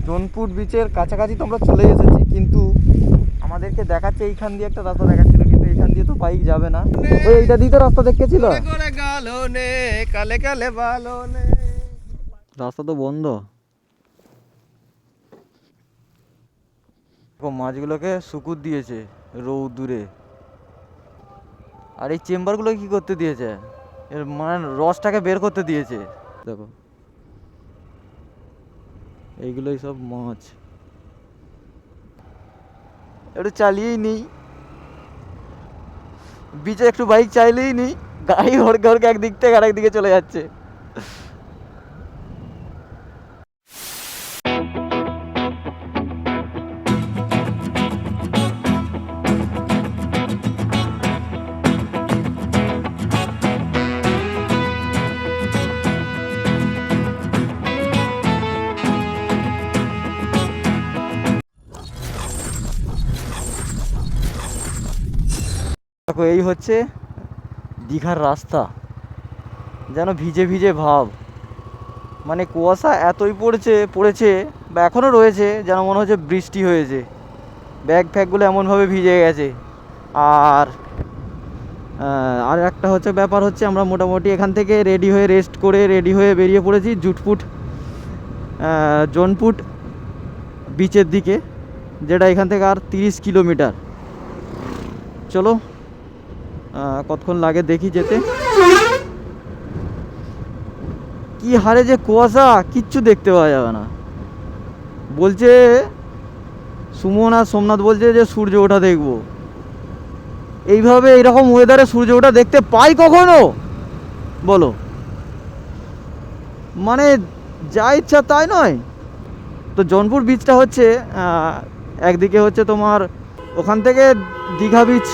জোনপুট বিচের কাছাকাছি তো আমরা চলে এসেছি, কিন্তু আমাদেরকে দেখাচ্ছে এইখান দিয়ে একটা রাস্তা দেখাচ্ছিল, কিন্তু এইখান দিয়ে তো বাইক যাবে না। ওই এইটা দিয়ে তো রাস্তা দেখেছিল, রাস্তা তো বন্ধ। মাছগুলোকে শুকুর দিয়েছে রৌদ্দুরে। আর এই চেম্বারগুলো কি করতে দিয়েছে, এর মানে রসটাকে বের করতে দিয়েছে। দেখো এইগুলোই সব মাছ। একটু চালিয়েই নেই বিচে, একটু বাইক চাইলেই নেই, গাড়ি হড়কে হড়কে একদিক থেকে আরেক দিকে চলে যাচ্ছে। দেখো এই হচ্ছে দীঘার রাস্তা, যেন ভিজে ভিজে ভাব। মানে কুয়াশা এতই পড়েছে বা এখনও রয়েছে, যেন মনে হচ্ছে বৃষ্টি হয়েছে। ব্যাগ ফ্যাগগুলো এমনভাবে ভিজে গেছে। আর আর একটা হচ্ছে ব্যাপার হচ্ছে, আমরা মোটামুটি এখান থেকে রেডি হয়ে রেস্ট করে রেডি হয়ে বেরিয়ে পড়েছি জুটপুট জোনপুট বিচের দিকে, যেটা এখান থেকে আর 30 কিলোমিটার। চলো কতক্ষণ লাগে দেখি যেতে। কি হারে যে কুয়াশা, কিচ্ছু দেখতে পাওয়া যাবে না। বলছে সুমন আর সোমনাথ বলছে যে সূর্য ওঠা দেখবো। এইভাবে এইরকম ওয়েদারে সূর্য ওঠা দেখতে পাই কখনো বলো? মানে যা ইচ্ছা তাই নয়। তো জোনপুট বিচটা হচ্ছে একদিকে হচ্ছে তোমার ওখান থেকে দীঘা বিচ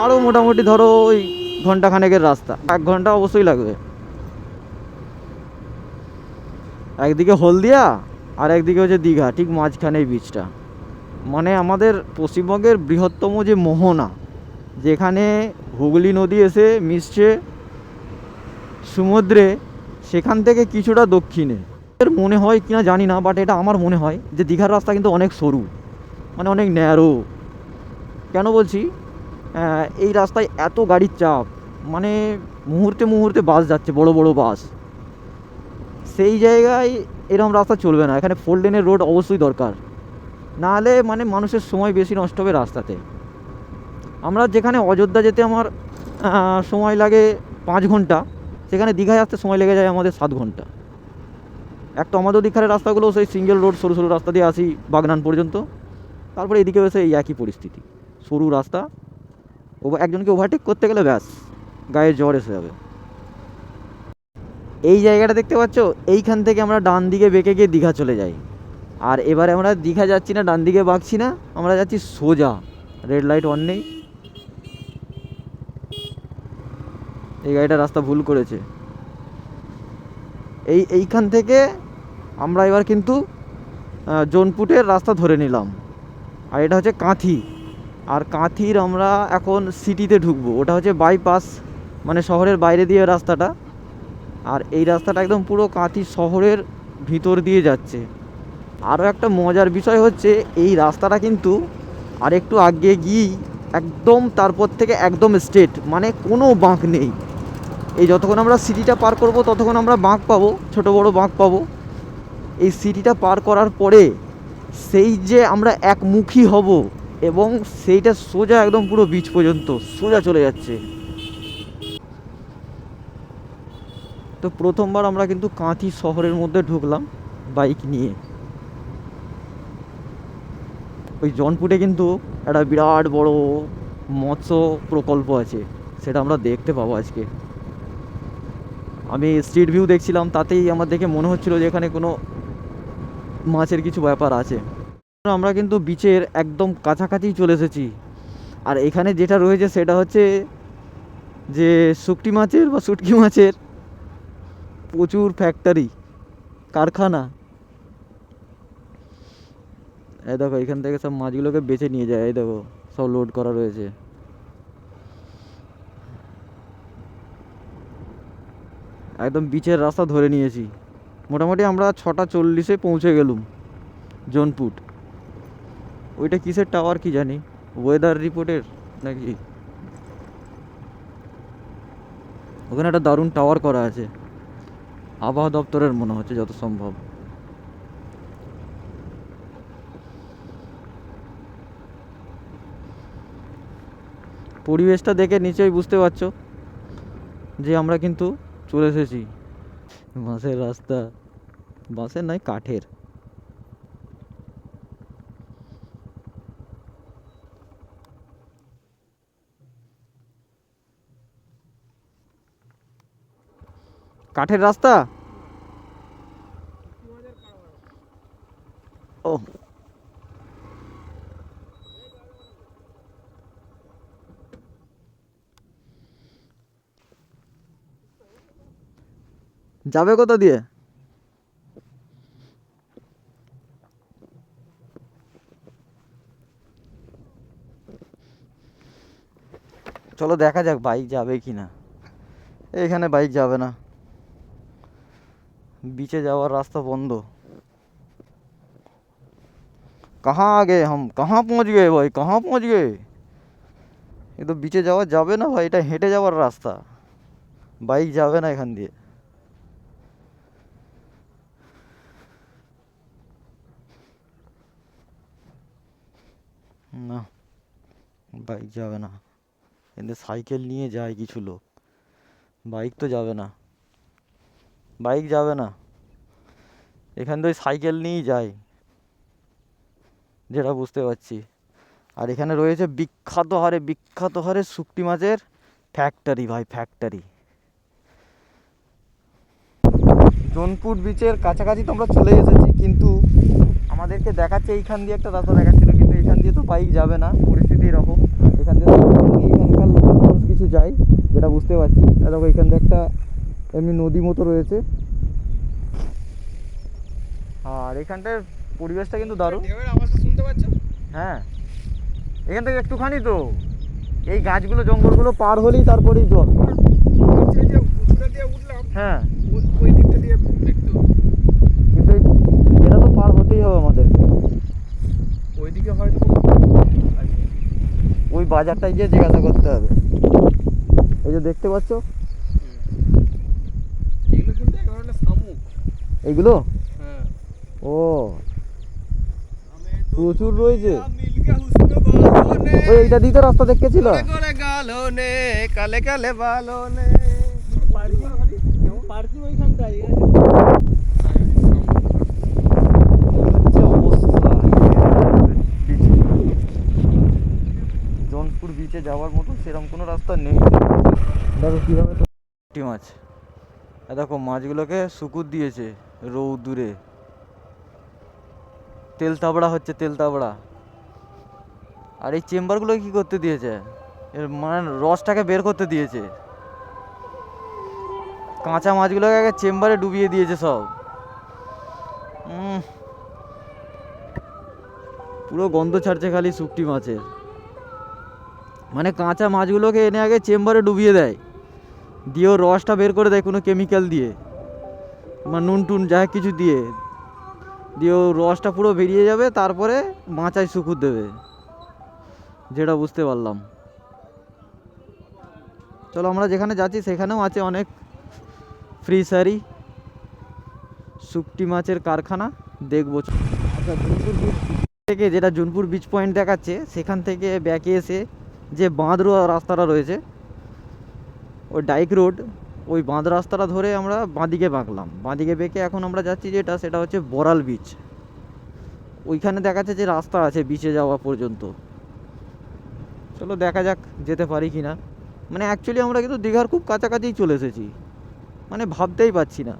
আরও মোটামুটি ধরো ওই ঘন্টাখানেকের রাস্তা, 1 ঘন্টা অবশ্যই লাগবে। একদিকে হলদিয়া আর একদিকে হচ্ছে দীঘা, ঠিক মাঝখানে এই বিচটা। মানে আমাদের পশ্চিমবঙ্গের বৃহত্তম যে মোহনা, যেখানে হুগলি নদী এসে মিশছে সমুদ্রে, সেখান থেকে কিছুটা দক্ষিণে। এর মনে হয় কিনা জানি না, বাট এটা আমার মনে হয় যে দীঘার রাস্তা কিন্তু অনেক সরু, মানে অনেক ন্যারো। কেন বলছি, এই রাস্তায় এত গাড়ির চাপ, মানে মুহূর্তে মুহূর্তে বাস যাচ্ছে, বড় বড় বাস। সেই জায়গায় এরকম রাস্তা চলবে না, এখানে 4 লেনের রোড অবশ্যই দরকার। নাহলে মানে মানুষের সময় বেশি নষ্ট হবে রাস্তাতে। আমরা যেখানে অযোধ্যা যেতে আমার সময় লাগে 5 ঘন্টা, সেখানে দীঘায় আসতে সময় লেগে যায় আমাদের 7 ঘন্টা। একটা আমাদের দীঘার রাস্তাগুলো সেই সিঙ্গেল রোড, সরু সরু রাস্তা দিয়ে আসি বাগনান পর্যন্ত। তারপরে এদিকে এসে এই একই পরিস্থিতি, সরু রাস্তা। একজনকে ওভারটেক করতে গেলে ব্যাস গায়ে জ্বর এসে যাবে। এই জায়গাটা দেখতে পাচ্ছ, এইখান থেকে আমরা ডান দিকে বেঁকে গিয়ে দীঘা চলে যাই। আর এবারে আমরা দীঘা যাচ্ছি না, ডান দিকে বাঁকছি না, আমরা যাচ্ছি সোজা। রেড লাইট অন নেই, এই গাড়িটা রাস্তা ভুল করেছে। এইখান থেকে আমরা এবার কিন্তু জোনপুটের রাস্তা ধরে নিলাম। আর এটা হচ্ছে কাঁথি, আর কাঁথির আমরা এখন সিটিতে ঢুকবো। ওটা হচ্ছে বাইপাস, মানে শহরের বাইরে দিয়ে রাস্তাটা। আর এই রাস্তাটা একদম পুরো কাঁথি শহরের ভিতর দিয়ে যাচ্ছে। আরও একটা মজার বিষয় হচ্ছে, এই রাস্তাটা কিন্তু আর একটু আগে গিয়েই একদম তারপর থেকে একদম স্ট্রেট, মানে কোনো বাঁক নেই। এই যতক্ষণ আমরা সিটিটা পার করব ততক্ষণ আমরা বাঁক পাবো, ছোট বড় বাঁক পাবো। এই সিটিটা পার করার পরে সেই যে আমরা একমুখী হব, এবং সেইটা সোজা একদম পুরো বিচ পর্যন্ত সোজা চলে যাচ্ছে। তো প্রথমবার আমরা কিন্তু কাঁথি শহরের মধ্যে ঢুকলাম বাইক নিয়ে। ওই জনপুটে কিন্তু একটা বিরাট বড় মৎস্য প্রকল্প আছে, সেটা আমরা দেখতে পাবো আজকে। আমি স্ট্রিট ভিউ দেখছিলাম, তাতেই আমার দেখে মনে হচ্ছিল যে এখানে কোনো মাছের কিছু ব্যাপার আছে। আমরা কিন্তু বিচের একদম কাছাকাছি চলে এসেছি। আর এখানে যেটা রয়েছে সেটা হচ্ছে যে শুকটি মাছের বা শুটকি মাছের প্রচুর ফ্যাক্টরি, কারখানা। এই দেখো এখান থেকে সব মাছগুলোকে বেছে নিয়ে যায়, এই দেখো সব লোড করা রয়েছে। একদম বিচের রাস্তা ধরে নিয়েছি। মোটামুটি আমরা 6টা 40-এ পৌঁছে গেলুম। জোনপুট। ওইটা কিসের টাওয়ার কি জানি, ওয়েদার রিপোর্টের নাকি। ওখানে একটা দারুণ টাওয়ার করা আছে, আবহাওয়া দপ্তরের মনে হচ্ছে যত সম্ভব। পরিবেশটা দেখে নিশ্চয়ই বুঝতে পারছো যে আমরা কিন্তু চলে এসেছি। বাঁশের রাস্তা, বাঁশের নয় কাঠের। কাঠের রাস্তা। ও যাবে কোথা দিয়ে? চলো দেখা যাক বাইক যাবে কি না। এখানে বাইক যাবে না, বিচে যাওয়ার রাস্তা বন্ধ। कहाँ आ गए हम, कहाँ पहुँच गए भाई, कहाँ पहुँच गए? ये तो বিচে যাওয়া যাবে না ভাই, এটা হেঁটে যাওয়ার রাস্তা, বাইক যাবে না এখান দিয়ে। না, বাইক যাবে না। এদের সাইকেল নিয়ে যায় কিছু লোক, বাইক তো যাবে না, বাইক যাবে না। এখান থেকে সাইকেল নিয়েই যায়, যেটা বুঝতে পারছি। আর এখানে রয়েছে বিখ্যাত হারে শুকটি মাছের ফ্যাক্টরি ভাই, ফ্যাক্টরি। জোনপুট বিচের কাছাকাছি তো আমরা চলে এসেছি, কিন্তু আমাদেরকে দেখাচ্ছে এইখান দিয়ে একটা রাস্তা দেখাচ্ছিল, কিন্তু এখান দিয়ে তো বাইক যাবে না, পরিস্থিতি এরকম। এখান দিয়ে এখানকার লোকাল মানুষ কিছু যায়, যেটা বুঝতে পারছি। দেখো এখান দিয়ে একটা এমনি নদী মতো রয়েছে, আর এখানটার পরিবেশটা কিন্তু দারুণ। আওয়াজটা শুনতে পাচ্ছ? হ্যাঁ, এখান থেকে একটুখানি তো এই গাছগুলো জঙ্গলগুলো পার হলেই তারপরেই জল। এই যে উঁচুটা দিয়ে উঠলাম, হ্যাঁ, ওই দিকটা দিয়ে দেখতে হবে। কিন্তু এটা তো পার হতেই হবে আমাদের। ওইদিকে হয়তো ওই বাজারটায় গিয়ে জিজ্ঞাসা করতে হবে। এই যে দেখতে পাচ্ছ এগুলো কিন্তু এক ধরনের শামুক। এইগুলো, হ্যাঁ, ও প্রচুর রয়েছে। মিলকে হুসনে বালোনে, ওই এইটা দিতে রাস্তা দেখেছিল। করে করে গালোনে, কালে কালে বালোনে। পার্কিং ওইখানটাই জোনপুর বিচে যাওয়ার মতো সেরকম কোনো রাস্তা নেই। দেখো কীভাবে পুঁটি মাছ, দেখো মাছগুলোকে শুকুর দিয়েছে রৌদ্দুরে, তেল তাবড়া হচ্ছে, তেল তাবড়া। আর এই চেম্বারগুলো কি করতে দিয়েছে, এর মানে রসটাকে বের করতে দিয়েছে। কাঁচা মাছগুলোকে আগে চেম্বারে ডুবিয়ে দিয়েছে সব। পুরো গন্ধ ছাড়ছে খালি শুকটি মাছের। মানে কাঁচা মাছগুলোকে এনে আগে চেম্বারে ডুবিয়ে দেয়, দিয়ে ওর রসটা বের করে দেয় কোনো কেমিক্যাল দিয়ে, বা নুন টুন যা কিছু দিয়ে, দিয়ে ও রসটা পুরো বেরিয়ে যাবে, তারপরে মাচায় শুকুর দেবে, যেটা বুঝতে পারলাম। চলো আমরা যেখানে যাচ্ছি সেখানেও আছে অনেক ফ্রিসারি, শুকটি মাছের কারখানা, দেখবো। আচ্ছা, জোনপুর বিচ থেকে, যেটা জোনপুর বিচ পয়েন্ট দেখাচ্ছে, সেখান থেকে ব্যাকে এসে যে বাঁধ রাস্তাটা রয়েছে, ওই ডাইক রোড, ওই বাঁধ রাস্তাটা ধরে আমরা বাঁদিকে বাঁকলাম। বাঁদিকে বেঁকে এখন আমরা যাচ্ছি যেটা, সেটা হচ্ছে বড়াল বিচ। ওইখানে দেখাচ্ছে যে রাস্তা আছে বিচে যাওয়া পর্যন্ত। চলো দেখা যাক যেতে পারি কি না। মানে অ্যাকচুয়ালি আমরা কিন্তু দীঘার খুব কাছাকাছিই চলে এসেছি, মানে ভাবতেই পারছি না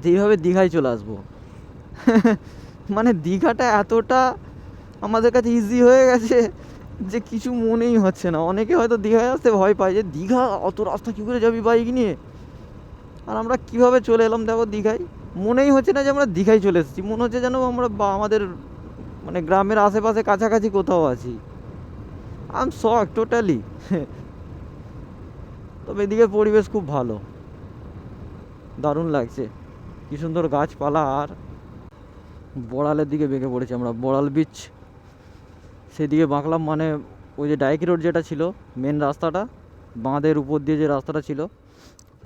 যেইভাবে দীঘায় চলে আসবো। মানে দীঘাটা এতটা আমাদের কাছে ইজি হয়ে গেছে যে কিছু মনেই হচ্ছে না। অনেকে হয়তো দীঘায় আসতে ভয় পায়, যে দীঘা অত রাস্তা কী করে যাবি বাইক নিয়ে, আর আমরা কিভাবে চলে এলাম দেখো দীঘায়। মনেই হচ্ছে না যে আমরা দীঘায় চলে এসেছি, মনে হচ্ছে যেন আমরা আমাদের মানে গ্রামের আশেপাশে কাছাকাছি কোথাও আছি। I am shock totally. তবে এদিকে পরিবেশ খুব ভালো, দারুণ লাগছে। কি সুন্দর গাছপালা। আর বড়ালের দিকে বেঁকে পড়েছি আমরা, বড়াল বিচ সেদিকে বাঁকলাম। মানে ওই যে ডাইকি রোড যেটা ছিল মেন রাস্তাটা, বাঁধের উপর দিয়ে যে রাস্তাটা ছিল,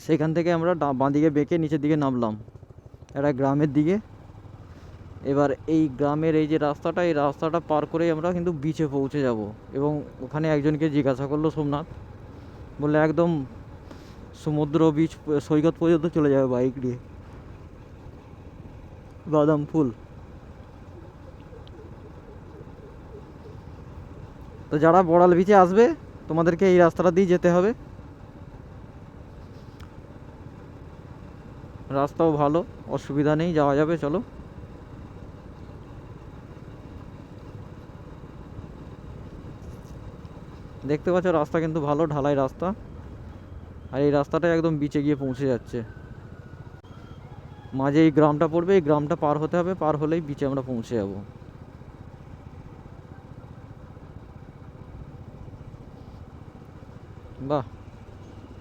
সেখান থেকে আমরা বাঁ দিকে বেঁকে নিচের দিকে নামলাম একটা গ্রামের দিকে। এবার এই গ্রামের এই যে রাস্তাটা, এই রাস্তাটা পার করেই আমরা কিন্তু বিচে পৌঁছে যাব। এবং ওখানে একজনকে জিজ্ঞাসা করলো সোমনাথ, বললে একদম সমুদ্র বিচ সৈকত পর্যন্ত চলে যাবে বাইক নিয়ে। বাদাম ফুল। তো যারা বড়াল বিচে আসবে তোমাদেরকে এই রাস্তাটা দিয়ে যেতে হবে। রাস্তাও ভালো, অসুবিধা নেই, যাওয়া যাবে। চলো। দেখতে পাচ্ছ রাস্তা কিন্তু ভালো, ঢালাই রাস্তা। আর এই রাস্তাটা একদম বিচে গিয়ে পৌঁছে যাচ্ছে। মাঝে এই গ্রামটা পড়বে, এই গ্রামটা পার হতে হবে, পার হলেই বিচে আমরা পৌঁছে যাব। বাহ,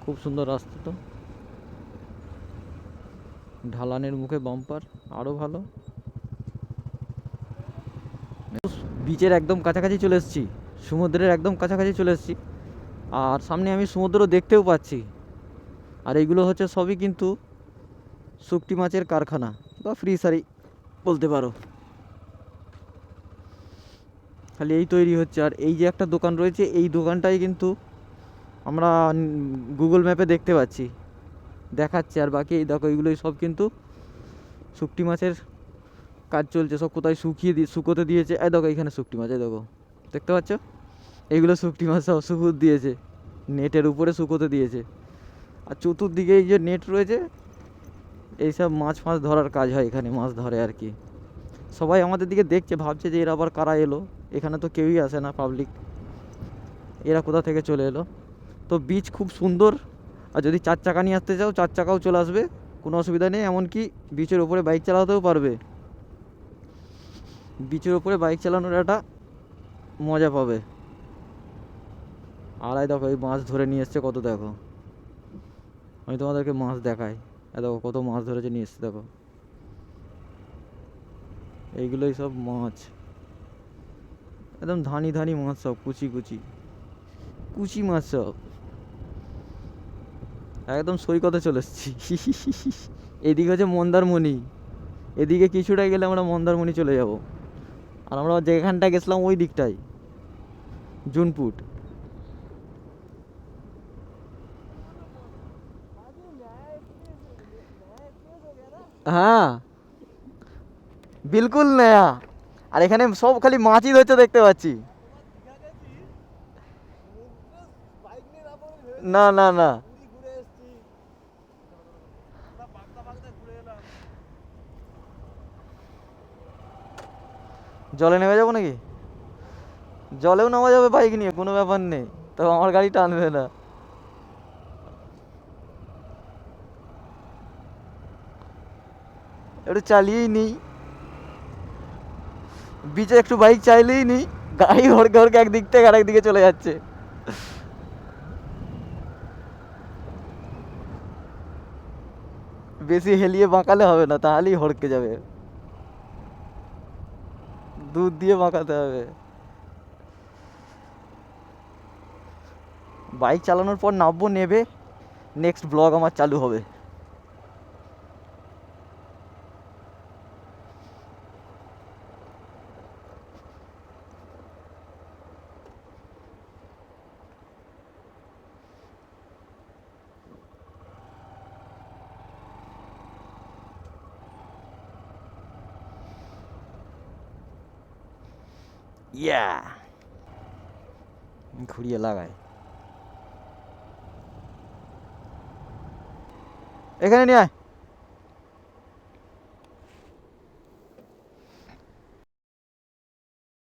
খুব সুন্দর রাস্তা তো। ঢালানের মুখে বাম্পার, আরও ভালো। বিচের একদম কাছাকাছি চলে এসেছি, সমুদ্রের একদম কাছাকাছি চলে এসেছি। আর সামনে আমি সমুদ্র দেখতেও পাচ্ছি। আর এইগুলো হচ্ছে সবই কিন্তু শুকটি মাছের কারখানা বা ফ্রিসারি বলতে পারো। খালি এই তৈরি হচ্ছে। আর এই যে একটা দোকান রয়েছে, এই দোকানটাই কিন্তু আমরা গুগল ম্যাপে দেখতে পাচ্ছি, দেখাচ্ছে। আর বাকি এই দেখো, এইগুলোই সব কিন্তু শুকটি মাছের কাজ চলছে। সব কোথায় শুকোতে দিয়েছে। এই দেখো এইখানে শুকটি মাছ, এই দেখো, দেখতে পাচ্ছ? এইগুলো শুকটি মাছ সব শুকোতে দিয়েছে, নেটের উপরে শুকোতে দিয়েছে। আর চতুর্দিকে এই যে নেট রয়েছে, এইসব মাছ ফাছ ধরার কাজ হয় এখানে, মাছ ধরে আর কি। সবাই আমাদের দিকে দেখছে, ভাবছে যে এরা আবার কারা এলো, এখানে তো কেউই আসে না পাবলিক, এরা কোথা থেকে চলে এলো। তো বিচ খুব সুন্দর। আর যদি 4 চাকা নিয়ে আসতে চাও, 4 চাকাও চলে আসবে, কোনো অসুবিধা নেই। এমনকি বিচের ওপরে বাইক চালাতেও পারবে। বিচের ওপরে বাইক চালানোর একটা মজা পাবে। আর এই দেখো, এই মাছ ধরে নিয়ে এসছে কত, দেখো। আমি তোমাদেরকে মাছ দেখাই। এই দেখো কত মাছ ধরেছে নিয়ে এসছে, দেখো। এইগুলোই সব মাছ, একদম ধানি ধানি মাছ, সব কুচি কুচি কুচি মাছ সব। একদম সৈকতে চলে এসেছি। এদিকে হচ্ছে মন্দারমণি, এদিকে কিছুটা গেলে আমরা মন্দারমণি চলে যাব। আর আমরা যেখানটা গেছিলাম ওই দিকটাই জুনপুট। হ্যাঁ, বিলকুল নয়া। আর এখানে সব খালি মাছই ধরছে দেখতে পাচ্ছি। না না না, জলে নেমে যাবো নাকি? জলেও নামা যাবে বাইক নিয়ে, কোনো ব্যাপার নেই। তো আমার গাড়ি টানবে না। একটু চালিয়েই নিই, বিচে একটু বাইক চাইলেই নিই, গাড়ি হড়কে হড়কে একদিক থেকে আরেক দিকে চলে যাচ্ছে। বেশি হেলিয়ে বাঁকালে হবে না, তাহলেই হড়কে যাবে। দুধ দিয়ে বাঁকাতে হবে। বাইক চালানোর পর নামবো, নেবে নেক্সট ব্লগ আমার চালু হবে। ইয়া, ঘুরিয়ে লাগায়। এখানে নিয়ে আয়।